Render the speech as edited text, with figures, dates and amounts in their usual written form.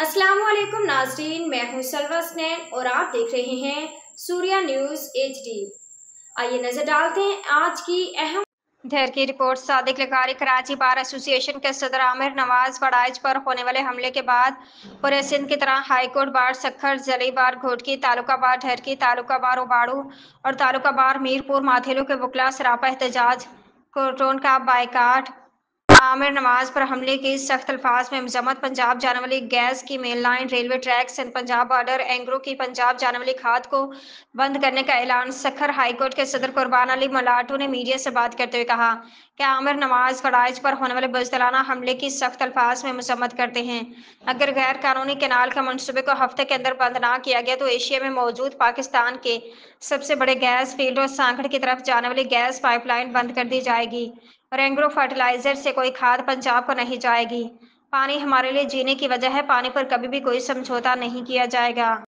अस्सलामुअलैकुम नाज़रीन, मैं हूं सलवा स्नैन और आप देख रहे हैं सूर्या न्यूज़ HD। आइए नजर डालते हैं आज की अहम देर की रिपोर्ट। सादिक लकारी कराची बार एसोसिएशन के सदर आमिर नवाज वड़ाइच पर होने वाले हमले के बाद पूरे सिंध की तरह हाईकोर्ट बार सखर, जली बार घोटकी, तालुका बार ढेरकी, तालुका बार उबाड़ू और तालुका बार मीरपुर माथेलू के वकला सरापा एहतजाज कोर्टोन का बाइकाट। आमिर नवाज पर हमले की सख्त अल्फाज में मजम्मत। पंजाब जाने वाली गैस की main line, railway track, Sindh Punjab border, Engro की पंजाब जाने वाली खाद को बंद करने का ऐलान। सखर हाईकोर्ट के सदर कुर्बान अली मलाटू ने मीडिया से बात करते हुए कहा कि आमिर नवाज वड़ाइच पर होने वाले बुज़दिलाना हमले की सख्त अल्फाज में मजम्मत करते हैं। अगर गैर कानूनी कैनाल के मनसूबे को हफ्ते के अंदर बंद ना किया गया तो एशिया में मौजूद पाकिस्तान के सबसे बड़े गैस फील्ड और सांखड़ की तरफ जाने वाली गैस पाइपलाइन बंद कर दी जाएगी और एंग्रो फर्टिलाइजर से कोई खाद पंजाब को नहीं जाएगी। पानी हमारे लिए जीने की वजह है, पानी पर कभी भी कोई समझौता नहीं किया जाएगा।